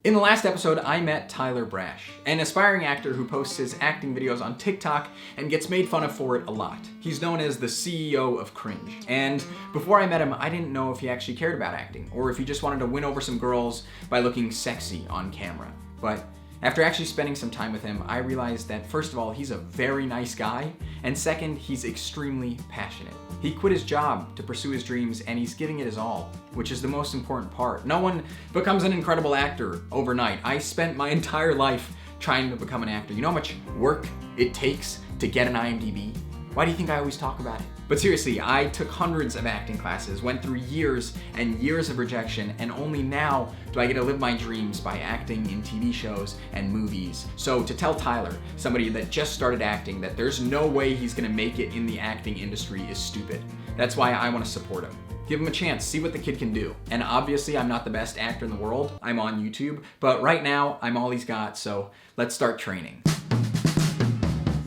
In the last episode, I met Tyler Brash, an aspiring actor who posts his acting videos on TikTok and gets made fun of for it a lot. He's known as the CEO of cringe. And before I met him, I didn't know if he actually cared about acting, or if he just wanted to win over some girls by looking sexy on camera. But after actually spending some time with him, I realized that first of all, he's a very nice guy, and second, he's extremely passionate. He quit his job to pursue his dreams, and he's giving it his all, which is the most important part. No one becomes an incredible actor overnight. I spent my entire life trying to become an actor. You know how much work it takes to get an IMDb? Why do you think I always talk about it? But seriously, I took hundreds of acting classes, went through years and years of rejection, and only now do I get to live my dreams by acting in TV shows and movies. So to tell Tyler, somebody that just started acting, that there's no way he's gonna make it in the acting industry is stupid. That's why I wanna support him. Give him a chance, see what the kid can do. And obviously, I'm not the best actor in the world. I'm on YouTube, but right now, I'm all he's got, so let's start training.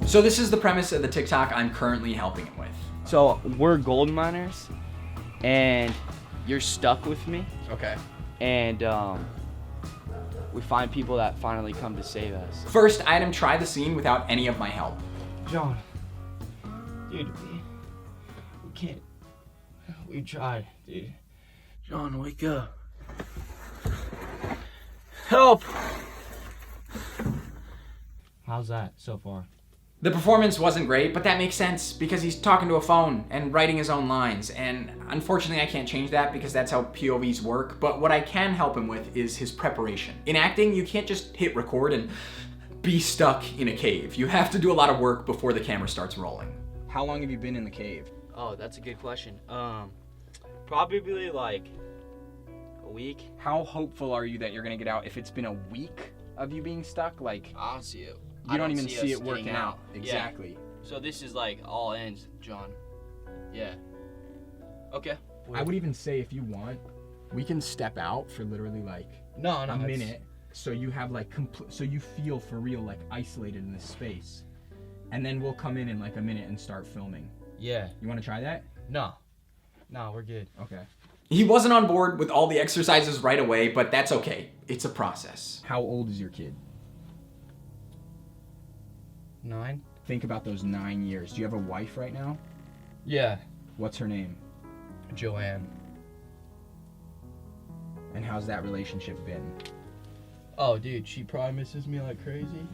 So this is the premise of the TikTok I'm currently helping him with. So we're gold miners, and you're stuck with me. Okay. And we find people that finally come to save us. First, I had him try the scene without any of my help. John, dude, we can't. We tried, dude. John, wake up. Help! How's that so far? The performance wasn't great, but that makes sense because he's talking to a phone and writing his own lines. And unfortunately, I can't change that because that's how POVs work. But what I can help him with is his preparation. In acting, you can't just hit record and be stuck in a cave. You have to do a lot of work before the camera starts rolling. How long have you been in the cave? Oh, that's a good question. Probably like a week. How hopeful are you that you're gonna get out if it's been a week of you being stuck? Like, I don't see it. you don't even see it working out. Exactly. Yeah. So this is like all ends, John. Yeah. Okay. I would even say if you want, we can step out for literally like a minute, so you have like so you feel for real like isolated in this space, and then we'll come in like a minute and start filming. Yeah. You want to try that? No, we're good. Okay. He wasn't on board with all the exercises right away, but that's okay. It's a process. How old is your kid? 9. Think about those 9 years. Do you have a wife right now? Yeah. What's her name? Joanne. And how's that relationship been? Oh, dude, she probably misses me like crazy.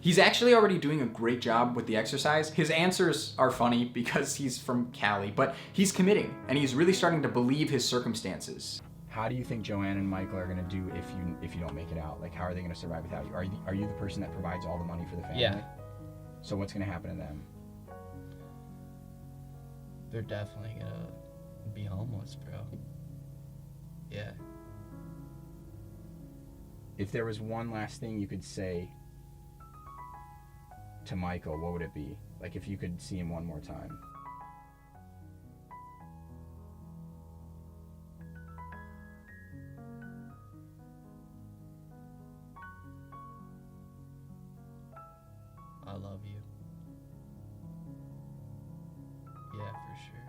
He's actually already doing a great job with the exercise. His answers are funny because he's from Cali, but he's committing and he's really starting to believe his circumstances. How do you think Joanne and Michael are gonna do if you don't make it out? Like, how are they gonna survive without you? Are you the person that provides all the money for the family? Yeah. So what's gonna happen to them? They're definitely gonna be homeless, bro. Yeah. If there was one last thing you could say to Michael, what would it be? Like if you could see him one more time. I love you. Yeah, for sure.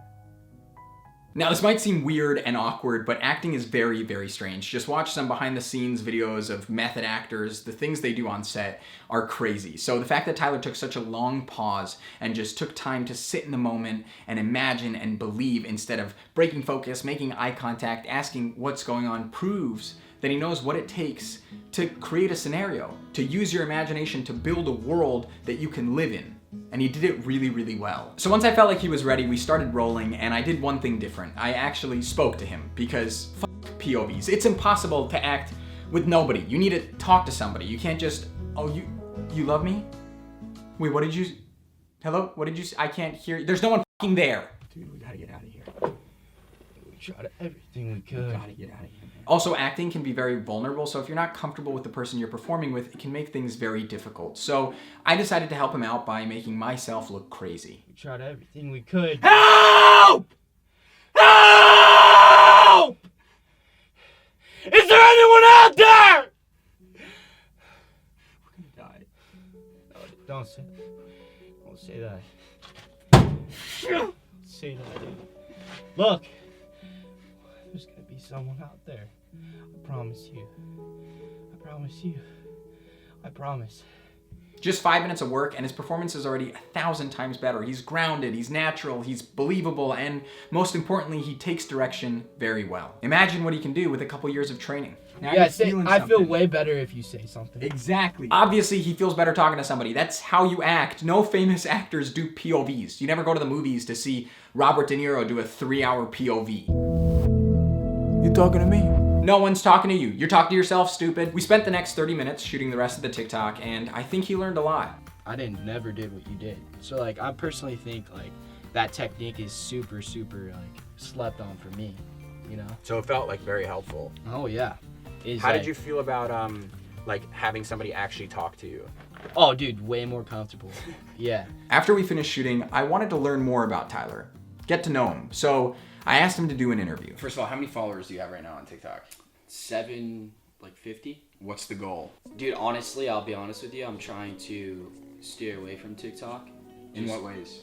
Now, this might seem weird and awkward, but acting is very, very strange. Just watch some behind-the-scenes videos of method actors. The things they do on set are crazy. So the fact that Tyler took such a long pause and just took time to sit in the moment and imagine and believe instead of breaking focus, making eye contact, asking what's going on, proves that he knows what it takes to create a scenario, to use your imagination to build a world that you can live in. And he did it really, really well. So once I felt like he was ready, we started rolling, and I did one thing different. I actually spoke to him because f*** POVs. It's impossible to act with nobody. You need to talk to somebody. You can't just, oh, you love me? Wait, what did you, hello? What did you say? I can't hear you. There's no one f***ing there. Dude, we gotta get out of here. We tried everything we could. We gotta get out of here, man. Also, acting can be very vulnerable, so if you're not comfortable with the person you're performing with, it can make things very difficult. So I decided to help him out by making myself look crazy. We tried everything we could. Help! Help! Is there anyone out there? We're gonna die. No, don't say that. Don't say that, dude. Look, there's gonna be someone out there. I promise you. I promise you. I promise. Just 5 minutes of work and his performance is already 1,000 times better. He's grounded, he's natural, he's believable, and most importantly, he takes direction very well. Imagine what he can do with a couple years of training. Now Yeah, you're feeling I feel something. way better if you say something. Exactly. Obviously, he feels better talking to somebody. That's how you act. No famous actors do POVs. You never go to the movies to see Robert De Niro do a 3-hour POV. You talking to me? No one's talking to you. You're talking to yourself, stupid. We spent the next 30 minutes shooting the rest of the TikTok, and I think he learned a lot. I never did what you did. So like, I personally think like that technique is super like slept on for me, you know? So it felt like very helpful. Oh yeah. How did you feel about like having somebody actually talk to you? Oh dude, way more comfortable. Yeah. After we finished shooting, I wanted to learn more about Tyler, get to know him. So I asked him to do an interview. First of all, how many followers do you have right now on TikTok? 50. What's the goal? Dude, honestly, I'll be honest with you. I'm trying to steer away from TikTok. In what ways?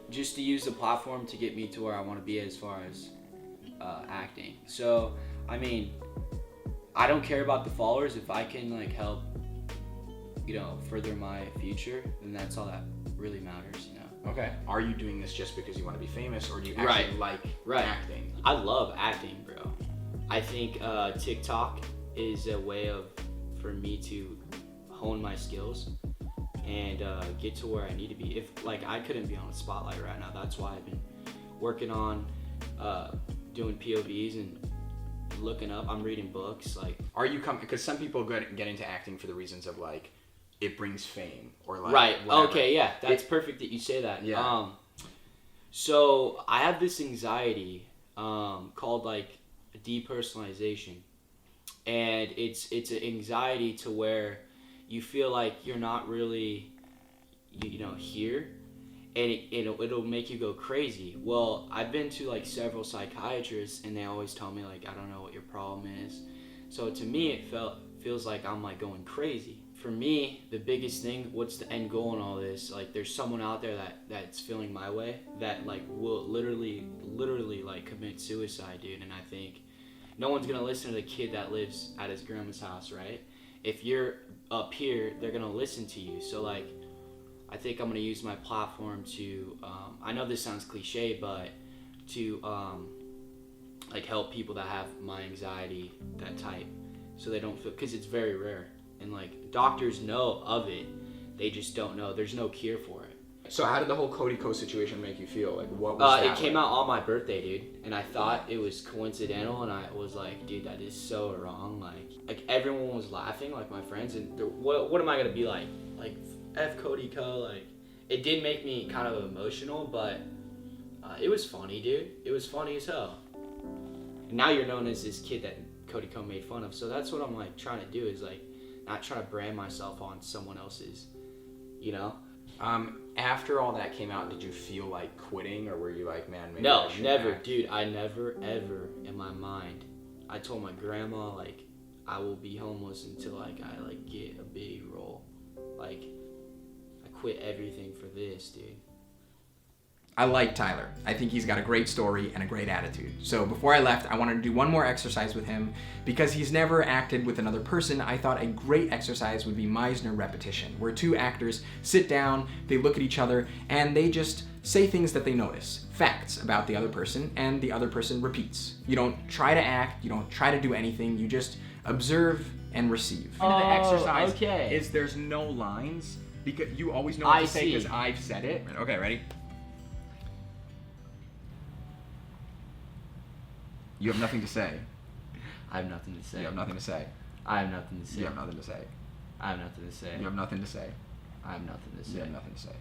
Just to use the platform to get me to where I want to be as far as acting. So, I mean, I don't care about the followers. If I can like help, you know, further my future, then that's all that really matters, you know. Okay. Are you doing this just because you want to be famous, or do you actually like acting? I love acting, bro. I think TikTok is a way for me to hone my skills and get to where I need to be. If like I couldn't be on a spotlight right now, that's why I've been working on doing POVs and looking up. I'm reading books. Like, Are you because some people get into acting for the reasons of like it brings fame or like right? whatever. Okay, yeah, that's perfect that you say that. Yeah. So I have this anxiety called like depersonalization, and it's an anxiety to where you feel like you're not really you know here, and it'll make you go crazy. Well, I've been to like several psychiatrists, and they always tell me like, I don't know what your problem is. So to me it feels like I'm like going crazy. For me, the biggest thing, what's the end goal in all this? Like, there's someone out there that's feeling my way that like will literally like commit suicide, dude. And I think no one's gonna listen to the kid that lives at his grandma's house, right? If you're up here, they're gonna listen to you. So like, I think I'm gonna use my platform to, I know this sounds cliche, but to like help people that have my anxiety, that type, so they don't feel, because it's very rare. And like doctors know of it, they just don't know. There's no cure for it. So how did the whole Cody Ko situation make you feel? Like what was that? It came out on my birthday, dude, and I thought it was coincidental, and I was like, dude, that is so wrong. Like everyone was laughing, like my friends, and what am I gonna be like? Like F Cody Ko, like it did make me kind of emotional, but it was funny, dude. It was funny as hell. And now you're known as this kid that Cody Ko made fun of, so that's what I'm like trying to do, is like not try to brand myself on someone else's, you know? After all that came out, did you feel like quitting, or were you like, man, maybe No, I should never, act? dude. I never, ever in my mind, I told my grandma, like, I will be homeless until like I like get a big role. Like, I quit everything for this, dude. I like Tyler. I think he's got a great story and a great attitude. So before I left, I wanted to do one more exercise with him. Because he's never acted with another person, I thought a great exercise would be Meisner repetition, where two actors sit down, they look at each other, and they just say things that they notice, facts about the other person, and the other person repeats. You don't try to act, you don't try to do anything, you just observe and receive. The exercise okay. is there's no lines, because you always know what to say because I've said it. Okay, ready? You have nothing to say. I have nothing to say. You have nothing to say. I have nothing to say. You have nothing to say. I have nothing to say. You have nothing to say. I have nothing to say. You have nothing to say.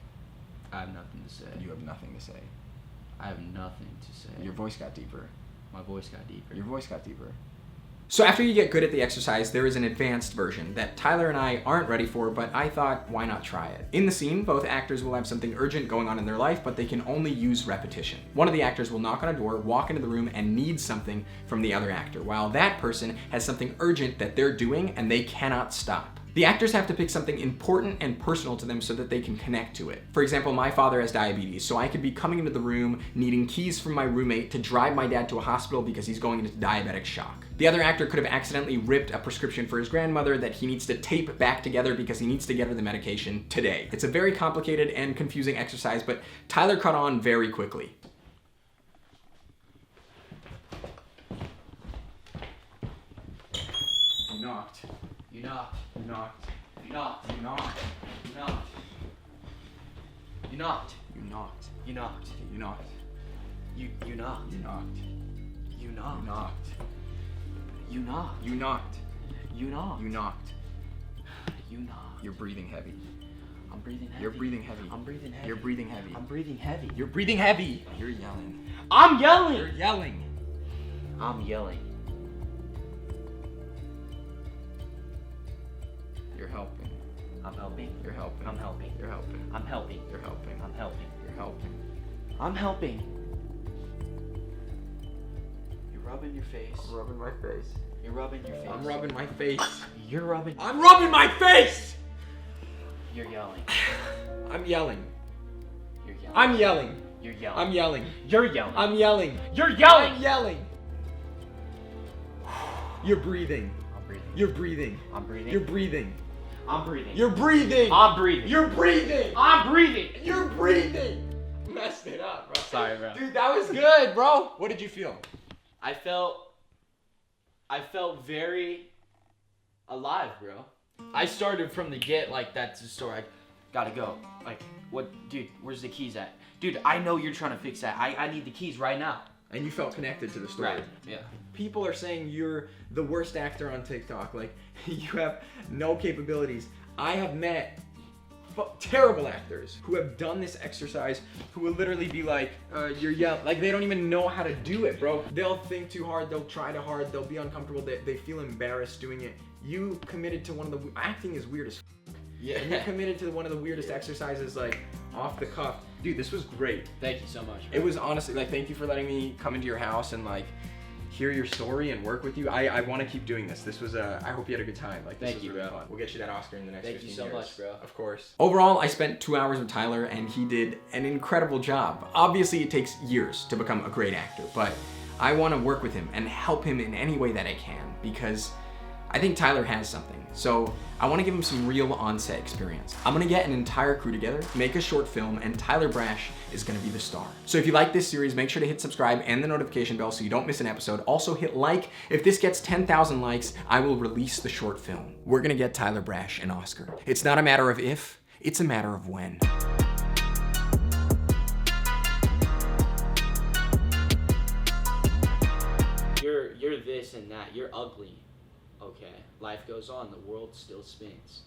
I have nothing to say. You have nothing to say. I have nothing to say. Your voice got deeper. My voice got deeper. Your voice got deeper. So after you get good at the exercise, there is an advanced version that Tyler and I aren't ready for, but I thought, why not try it? In the scene, both actors will have something urgent going on in their life, but they can only use repetition. One of the actors will knock on a door, walk into the room, and need something from the other actor, while that person has something urgent that they're doing and they cannot stop. The actors have to pick something important and personal to them so that they can connect to it. For example, my father has diabetes, so I could be coming into the room needing keys from my roommate to drive my dad to a hospital because he's going into diabetic shock. The other actor could have accidentally ripped a prescription for his grandmother that he needs to tape back together because he needs to get her the medication today. It's a very complicated and confusing exercise, but Tyler caught on very quickly. You knocked. You knocked. You knocked. You knocked. You knocked. You knocked. You knocked. You knocked. You knocked. You knocked. You knocked. You knocked. You You knocked. knocked. You knocked. You knocked. You knocked. You knocked. You knocked. You're breathing heavy. I'm breathing heavy. You're breathing heavy. I'm breathing heavy. You're breathing heavy. I'm breathing heavy. You're breathing heavy. You're yelling. I'm yelling. You're yelling. I'm yelling. You're helping. I'm helping. You're helping. I'm helping. You're helping. I'm helping. You're helping. I'm helping. You're helping. I'm helping. You're rubbing your face. I'm rubbing my face. You're rubbing your face. I'm rubbing my face. You're rubbing. I'm rubbing my face! You're yelling. I'm yelling. You're yelling. I'm yelling. You're yelling. I'm yelling. You're yelling. I'm yelling. You're yelling. I'm yelling. You're breathing. I'm breathing. You're breathing. I'm breathing. You're breathing. I'm breathing. You're breathing. I'm breathing. You're breathing. I'm breathing. You're breathing. Messed it up, bro. Sorry, bro. Dude, that was good, bro. What did you feel? I felt very alive, bro. I started from the get like that's the story. I gotta go. Like, what, dude? Where's the keys at? Dude, I know you're trying to fix that. I need the keys right now. And you felt connected to the story. Right. Yeah. People are saying you're the worst actor on TikTok. Like, you have no capabilities. I have met terrible actors who have done this exercise who will literally be like, you're yelling. Like, they don't even know how to do it, bro. They'll think too hard. They'll try too hard. They'll be uncomfortable. They feel embarrassed doing it. You committed to one of the... Acting is weird as Yeah. and you committed to one of the weirdest exercises, like, off the cuff. Dude, this was great. Thank you so much, bro. It was honestly, like, thank you for letting me come into your house and, like, hear your story and work with you. I want to keep doing this. This was I hope you had a good time. Like, this Thank was you, really bro. fun. We'll get you that Oscar in the next 15 years. Thank you so much, bro. Of course. Overall, I spent 2 hours with Tyler and he did an incredible job. Obviously, it takes years to become a great actor, but I want to work with him and help him in any way that I can because I think Tyler has something. So I want to give him some real on-set experience. I'm gonna get an entire crew together, make a short film, and Tyler Brash is gonna be the star. So if you like this series, make sure to hit subscribe and the notification bell so you don't miss an episode. Also hit like. If this gets 10,000 likes, I will release the short film. We're gonna get Tyler Brash an Oscar. It's not a matter of if, it's a matter of when. You're this and that. You're ugly. Okay. Life goes on. The world still spins.